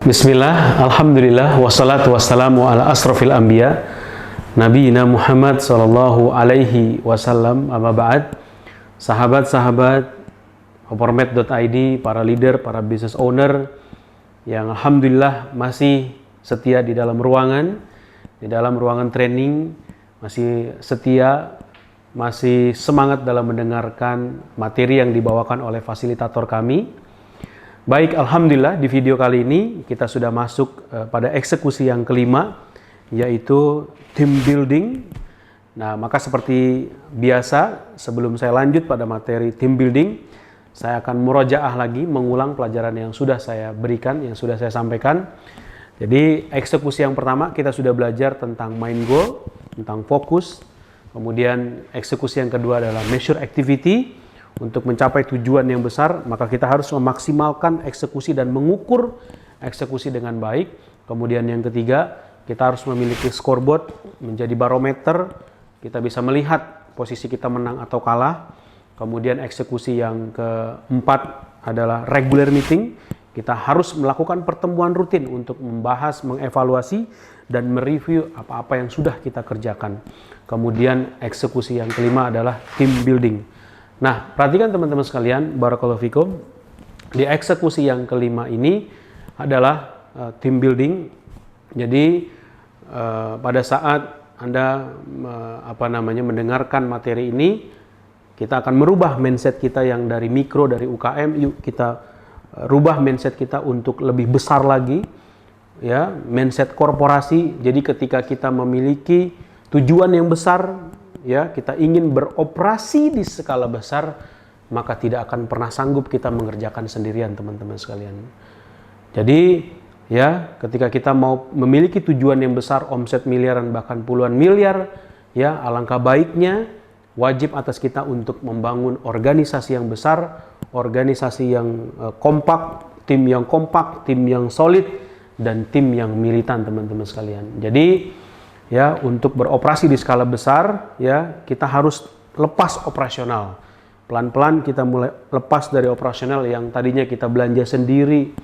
Bismillah, alhamdulillah, wassalatu wassalamu ala asrafil anbiya Nabiina Muhammad sallallahu alaihi wasallam. Amma ba'd. Sahabat-sahabat Opormed.id, para leader, para business owner yang alhamdulillah masih setia di dalam ruangan training, masih setia, masih semangat dalam mendengarkan materi yang dibawakan oleh fasilitator kami. Baik, alhamdulillah di video kali ini kita sudah masuk pada eksekusi yang kelima, yaitu team building. Nah, maka seperti biasa, sebelum saya lanjut pada materi team building, saya akan murojaah lagi, mengulang pelajaran yang sudah saya berikan, yang sudah saya sampaikan. Jadi eksekusi yang pertama kita sudah belajar tentang main goal, tentang fokus. Kemudian eksekusi yang kedua adalah measure activity. Untuk mencapai tujuan yang besar, maka kita harus memaksimalkan eksekusi dan mengukur eksekusi dengan baik. Kemudian yang ketiga, kita harus memiliki scoreboard, menjadi barometer. Kita bisa melihat posisi kita menang atau kalah. Kemudian eksekusi yang keempat adalah regular meeting. Kita harus melakukan pertemuan rutin untuk membahas, mengevaluasi, dan mereview apa-apa yang sudah kita kerjakan. Kemudian eksekusi yang kelima adalah team building. Nah, perhatikan teman-teman sekalian, barakallahu fikum. Di eksekusi yang kelima ini adalah team building. Jadi pada saat Anda mendengarkan materi ini, kita akan merubah mindset kita yang dari mikro, dari UKM. Yuk kita rubah mindset kita untuk lebih besar lagi, ya, mindset korporasi. Jadi ketika kita memiliki tujuan yang besar, ya, kita ingin beroperasi di skala besar, maka tidak akan pernah sanggup kita mengerjakan sendirian, teman-teman sekalian. Jadi, ya, ketika kita mau memiliki tujuan yang besar, omset miliaran bahkan puluhan miliar, ya, alangkah baiknya wajib atas kita untuk membangun organisasi yang besar, organisasi yang kompak, tim yang solid, dan tim yang militan, teman-teman sekalian. Jadi, ya, untuk beroperasi di skala besar, ya, kita harus lepas operasional. Pelan-pelan kita mulai lepas dari operasional yang tadinya kita belanja sendiri,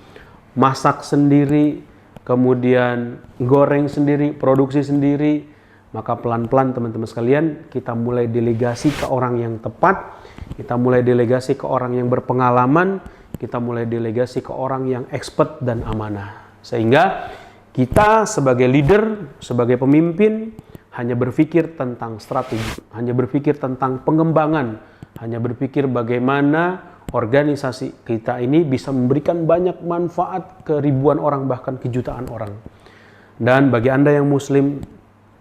masak sendiri, kemudian goreng sendiri, produksi sendiri. Maka pelan-pelan teman-teman sekalian, kita mulai delegasi ke orang yang tepat, kita mulai delegasi ke orang yang berpengalaman, kita mulai delegasi ke orang yang expert dan amanah. Sehingga kita sebagai leader, sebagai pemimpin, hanya berpikir tentang strategi, hanya berpikir tentang pengembangan, hanya berpikir bagaimana organisasi kita ini bisa memberikan banyak manfaat ke ribuan orang, bahkan ke jutaan orang. Dan bagi Anda yang muslim,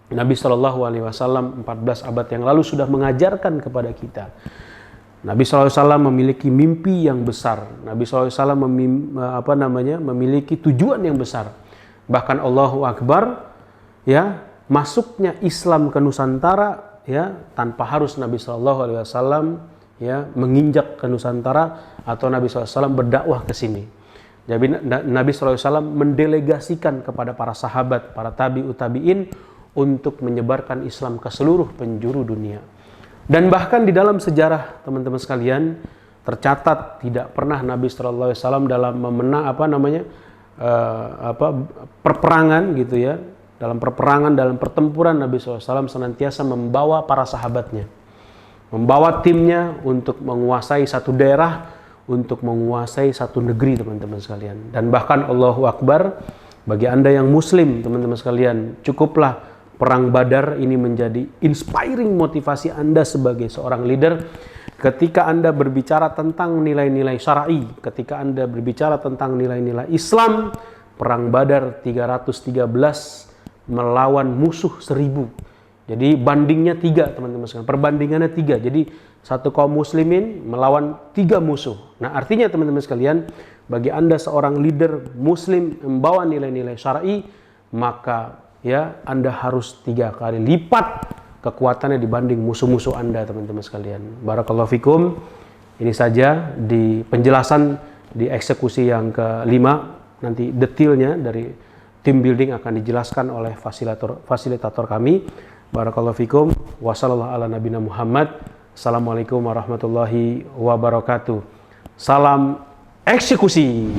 Nabi SAW 14 abad yang lalu sudah mengajarkan kepada kita. Nabi SAW memiliki mimpi yang besar. Nabi SAW memiliki tujuan yang besar. Bahkan Allahu Akbar, ya, masuknya Islam ke Nusantara, ya, tanpa harus Nabi SAW, ya, menginjak ke Nusantara atau Nabi SAW berdakwah ke sini. Jadi Nabi SAW mendelegasikan kepada para sahabat, para tabi'in untuk menyebarkan Islam ke seluruh penjuru dunia. Dan bahkan di dalam sejarah, teman-teman sekalian, tercatat tidak pernah Nabi SAW dalam perperangan, gitu ya, dalam perperangan, dalam pertempuran, Nabi SAW senantiasa membawa para sahabatnya, membawa timnya untuk menguasai satu daerah, untuk menguasai satu negeri, teman-teman sekalian. Dan bahkan Allahu Akbar, bagi Anda yang muslim, teman-teman sekalian, cukuplah perang Badar ini menjadi inspiring motivasi Anda sebagai seorang leader. Ketika Anda berbicara tentang nilai-nilai syar'i, ketika Anda berbicara tentang nilai-nilai Islam, perang Badar 313 melawan musuh 1000. Jadi bandingnya 3, teman-teman sekalian. Perbandingannya 3. Jadi satu kaum muslimin melawan 3 musuh. Nah, artinya teman-teman sekalian, bagi Anda seorang leader muslim membawa nilai-nilai syar'i, maka, ya, Anda harus 3 kali lipat kekuatannya dibanding musuh-musuh Anda, teman-teman sekalian. Barakallahu fikum. Ini saja di penjelasan di eksekusi yang kelima. Nanti detailnya dari team building akan dijelaskan oleh fasilitator kami. Barakallahu fikum. Wassallallahu ala nabiyina Muhammad. Assalamualaikum warahmatullahi wabarakatuh. Salam eksekusi.